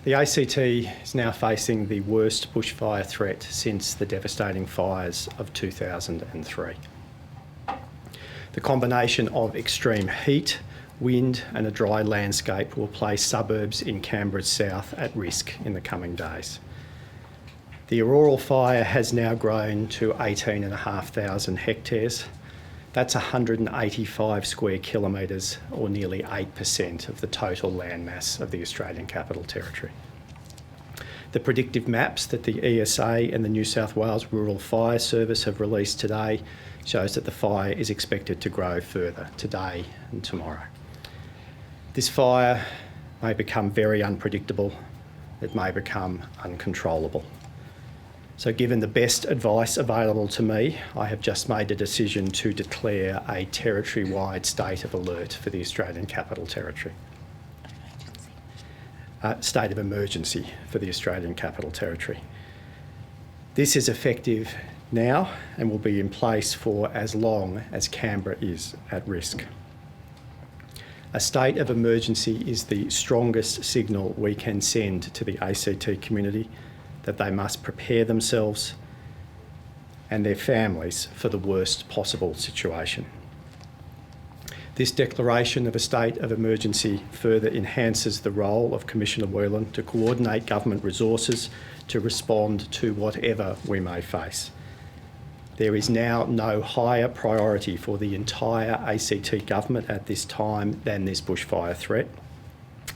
The ACT is now facing the worst bushfire threat since the devastating fires of 2003. The combination of extreme heat, wind and a dry landscape will place suburbs in Canberra's south at risk in the coming days. The Orroral fire has now grown to 18,500 hectares. That's 185 square kilometres, or nearly 8% of the total landmass of the Australian Capital Territory. The predictive maps that the ESA and the New South Wales Rural Fire Service have released today shows that the fire is expected to grow further today and tomorrow. This fire may become very unpredictable. It may become uncontrollable. So given the best advice available to me, I have just made the decision to declare a territory-wide state of alert for the Australian Capital Territory. State of emergency for the Australian Capital Territory. This is effective now and will be in place for as long as Canberra is at risk. A state of emergency is the strongest signal we can send to the ACT community that they must prepare themselves and their families for the worst possible situation. This declaration of a state of emergency further enhances the role of Commissioner Whelan to coordinate government resources to respond to whatever we may face. There is now no higher priority for the entire ACT government at this time than this bushfire threat.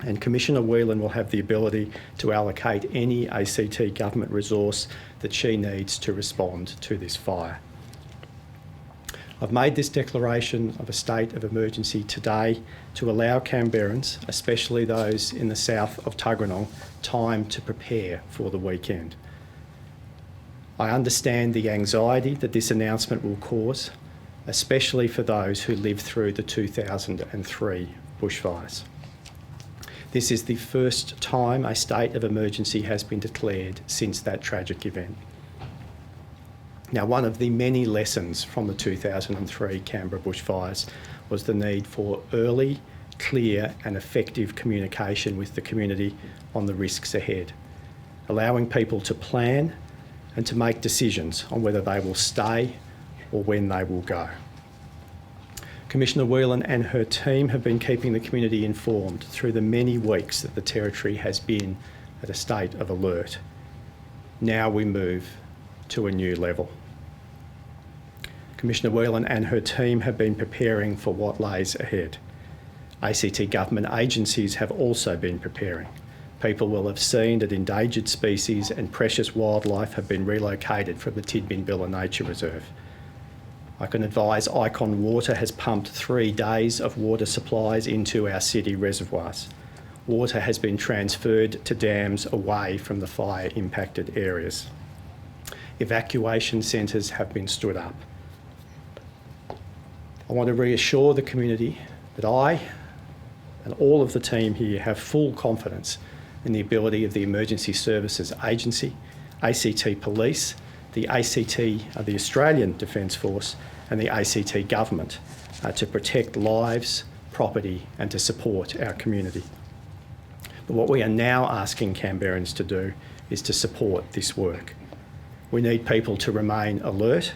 And Commissioner Whelan will have the ability to allocate any ACT government resource that she needs to respond to this fire. I've made this declaration of a state of emergency today to allow Canberrans, especially those in the south of Tuggeranong, time to prepare for the weekend. I understand the anxiety that this announcement will cause, especially for those who lived through the 2003 bushfires. This is the first time a state of emergency has been declared since that tragic event. Now, one of the many lessons from the 2003 Canberra bushfires was the need for early, clear and effective communication with the community on the risks ahead, allowing people to plan and to make decisions on whether they will stay or when they will go. Commissioner Whelan and her team have been keeping the community informed through the many weeks that the Territory has been at a state of alert. Now we move to a new level. Commissioner Whelan and her team have been preparing for what lays ahead. ACT government agencies have also been preparing. People will have seen that endangered species and precious wildlife have been relocated from the Tidbinbilla Nature Reserve. I can advise Icon Water has pumped 3 days of water supplies into our city reservoirs. Water has been transferred to dams away from the fire-impacted areas. Evacuation centres have been stood up. I want to reassure the community that I and all of the team here have full confidence in the ability of the Emergency Services Agency, ACT Police, the ACT, the Australian Defence Force and the ACT Government to protect lives, property and to support our community. But what we are now asking Canberrans to do is to support this work. We need people to remain alert,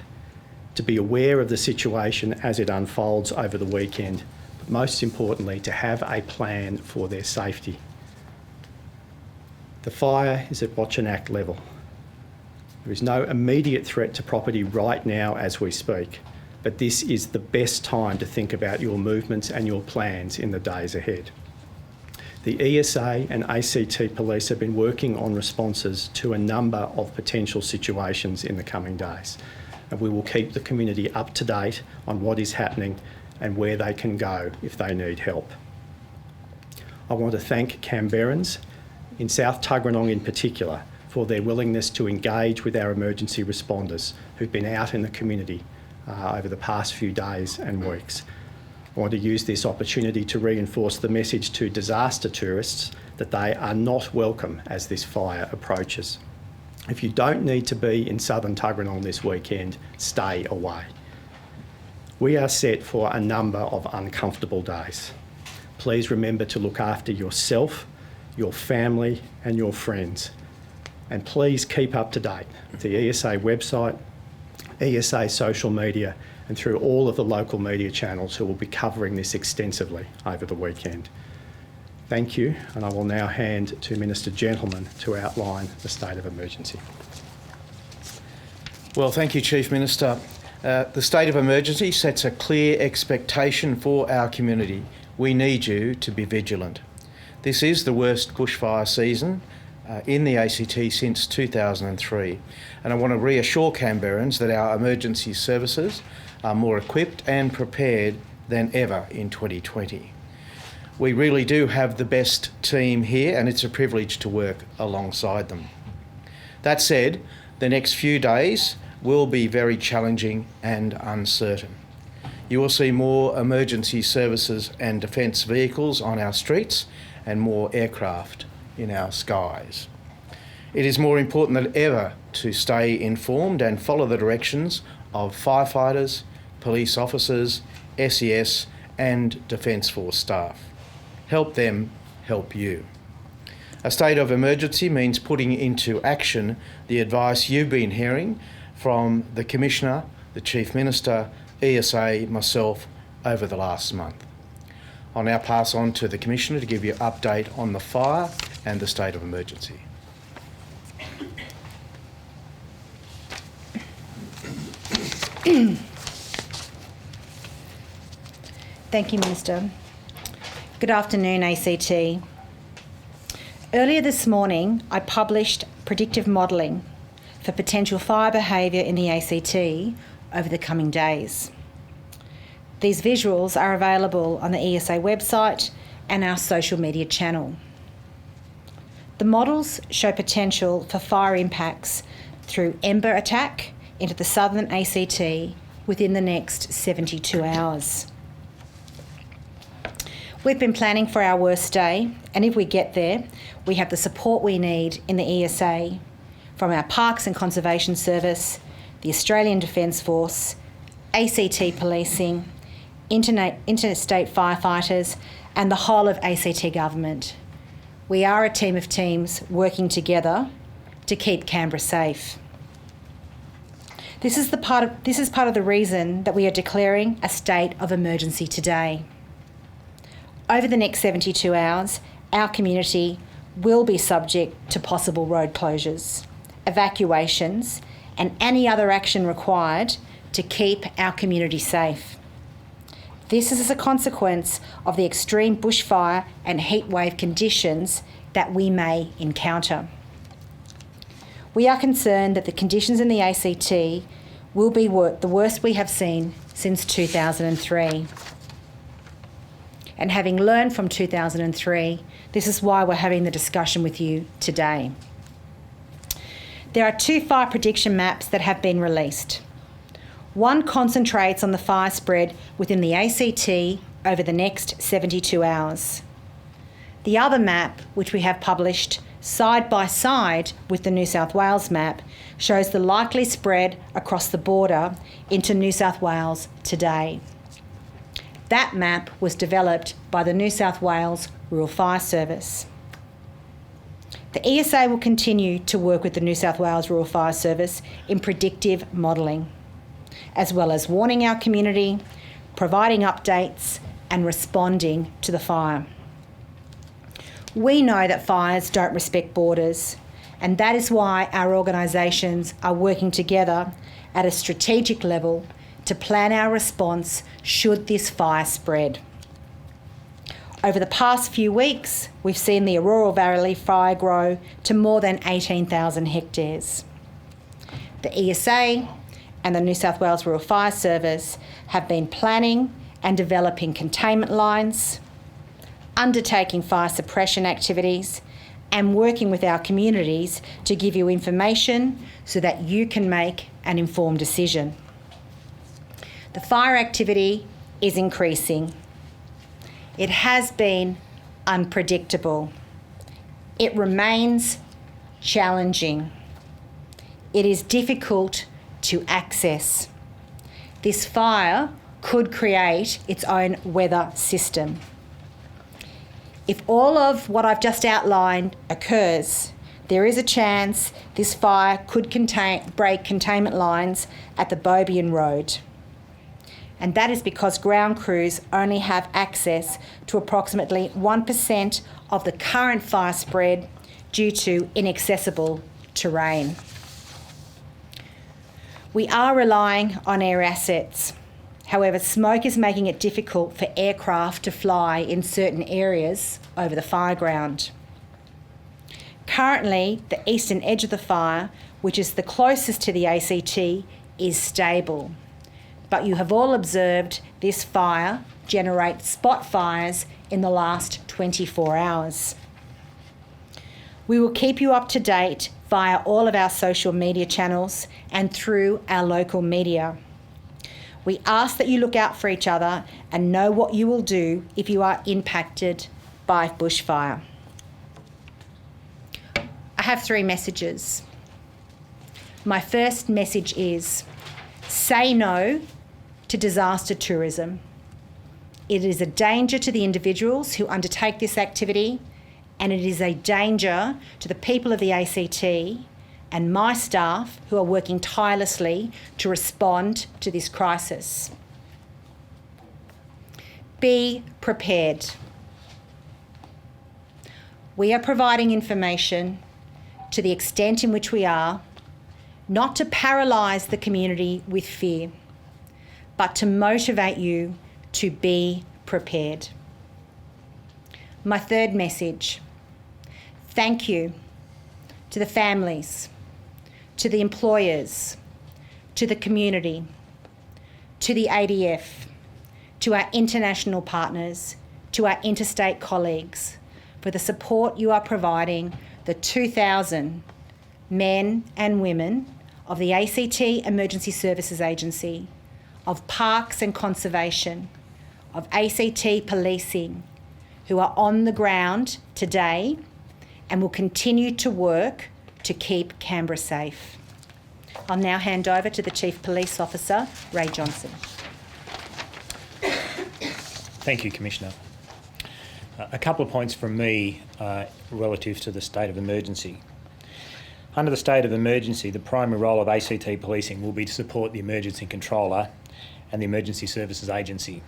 to be aware of the situation as it unfolds over the weekend, but most importantly to have a plan for their safety. The fire is at Watch and Act level. There is no immediate threat to property right now as we speak, but this is the best time to think about your movements and your plans in the days ahead. The ESA and ACT Police have been working on responses to a number of potential situations in the coming days, and we will keep the community up to date on what is happening and where they can go if they need help. I want to thank Canberrans, in South Tuggeranong in particular, for their willingness to engage with our emergency responders who've been out in the community over the past few days and weeks. I want to use this opportunity to reinforce the message to disaster tourists that they are not welcome as this fire approaches. If you don't need to be in southern Tuggeranong this weekend, stay away. We are set for a number of uncomfortable days. Please remember to look after yourself, your family and your friends. And please keep up to date. The ESA website, ESA social media, and through all of the local media channels who will be covering this extensively over the weekend. Thank you, and I will now hand to Minister Gentleman to outline the state of emergency. Well, thank you, Chief Minister. The state of emergency sets a clear expectation for our community. We need you to be vigilant. This is the worst bushfire season in the ACT since 2003, and I want to reassure Canberrans that our emergency services are more equipped and prepared than ever in 2020. We really do have the best team here, and it's a privilege to work alongside them. That said, the next few days will be very challenging and uncertain. You will see more emergency services and defence vehicles on our streets and more aircraft in our skies. It is more important than ever to stay informed and follow the directions of firefighters, police officers, SES and Defence Force staff. Help them help you. A state of emergency means putting into action the advice you've been hearing from the Commissioner, the Chief Minister, ESA, myself over the last month. I'll now pass on to the Commissioner to give you an update on the fire and the state of emergency. Thank you, Minister. Good afternoon, ACT. Earlier this morning, I published predictive modelling for potential fire behaviour in the ACT over the coming days. These visuals are available on the ESA website and our social media channel. The models show potential for fire impacts through ember attack into the southern ACT within the next 72 hours. We've been planning for our worst day, and if we get there, we have the support we need in the ESA from our Parks and Conservation Service, the Australian Defence Force, ACT Policing, interstate firefighters, and the whole of ACT Government. We are a team of teams working together to keep Canberra safe. This is part of the reason that we are declaring a state of emergency today. Over the next 72 hours, our community will be subject to possible road closures, evacuations, and any other action required to keep our community safe. This is as a consequence of the extreme bushfire and heatwave conditions that we may encounter. We are concerned that the conditions in the ACT will be the worst we have seen since 2003. And having learned from 2003, this is why we're having the discussion with you today. There are 2 fire prediction maps that have been released. One concentrates on the fire spread within the ACT over the next 72 hours. The other map, which we have published side by side with the New South Wales map, shows the likely spread across the border into New South Wales today. That map was developed by the New South Wales Rural Fire Service. The ESA will continue to work with the New South Wales Rural Fire Service in predictive modelling, as well as warning our community, providing updates and responding to the fire. We know that fires don't respect borders, and that is why our organisations are working together at a strategic level to plan our response should this fire spread. Over the past few weeks, we've seen the Orroral Valley fire grow to more than 18,000 hectares. The ESA and the New South Wales Rural Fire Service have been planning and developing containment lines, undertaking fire suppression activities, and working with our communities to give you information so that you can make an informed decision. The fire activity is increasing. It has been unpredictable. It remains challenging. It is difficult to access. This fire could create its own weather system. If all of what I've just outlined occurs, there is a chance this fire could break containment lines at the Beaubien Road. And that is because ground crews only have access to approximately 1% of the current fire spread due to inaccessible terrain. We are relying on air assets. However, smoke is making it difficult for aircraft to fly in certain areas over the fire ground. Currently, the eastern edge of the fire, which is the closest to the ACT, is stable. But you have all observed this fire generate spot fires in the last 24 hours. We will keep you up to date via all of our social media channels and through our local media. We ask that you look out for each other and know what you will do if you are impacted by bushfire. I have 3 messages. My first message is, say no to disaster tourism. It is a danger to the individuals who undertake this activity, and it is a danger to the people of the ACT and my staff who are working tirelessly to respond to this crisis. Be prepared. We are providing information to the extent in which we are, not to paralyse the community with fear, but to motivate you to be prepared. My third message, thank you to the families, to the employers, to the community, to the ADF, to our international partners, to our interstate colleagues for the support you are providing the 2,000 men and women of the ACT Emergency Services Agency, of Parks and Conservation, of ACT Policing, who are on the ground today and will continue to work to keep Canberra safe. I'll now hand over to the Chief Police Officer, Ray Johnson. Thank you, Commissioner. A couple of points from me relative to the state of emergency. Under the state of emergency, the primary role of ACT Policing will be to support the Emergency Controller and the Emergency Services Agency.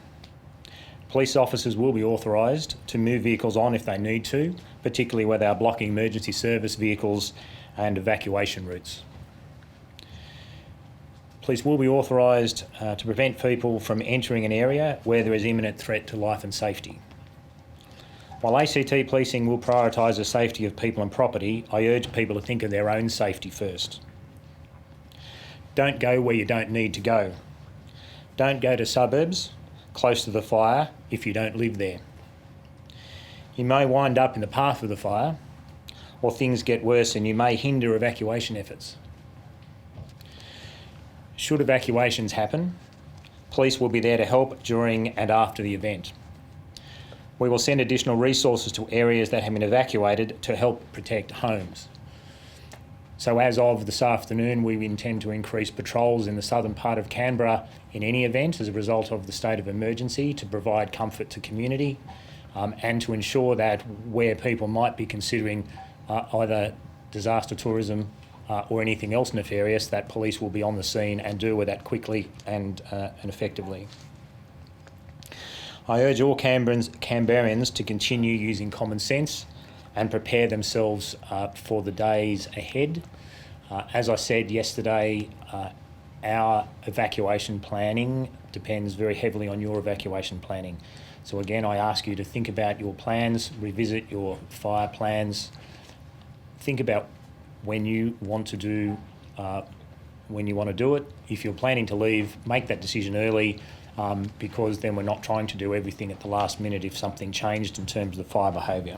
Police officers will be authorised to move vehicles on if they need to, particularly where they are blocking emergency service vehicles and evacuation routes. Police will be authorised to prevent people from entering an area where there is imminent threat to life and safety. While ACT Policing will prioritise the safety of people and property, I urge people to think of their own safety first. Don't go where you don't need to go. Don't go to suburbs close to the fire if you don't live there. You may wind up in the path of the fire, or things get worse and you may hinder evacuation efforts. Should evacuations happen, police will be there to help during and after the event. We will send additional resources to areas that have been evacuated to help protect homes. So as of this afternoon, we intend to increase patrols in the southern part of Canberra in any event as a result of the state of emergency to provide comfort to community and to ensure that where people might be considering either disaster tourism or anything else nefarious, that police will be on the scene and deal with that quickly and effectively. I urge all Canberrans to continue using common sense and prepare themselves for the days ahead. As I said yesterday, our evacuation planning depends very heavily on your evacuation planning. So again, I ask you to think about your plans, revisit your fire plans, think about when you want to do it. If you're planning to leave, make that decision early. Because then we're not trying to do everything at the last minute if something changed in terms of fire behaviour.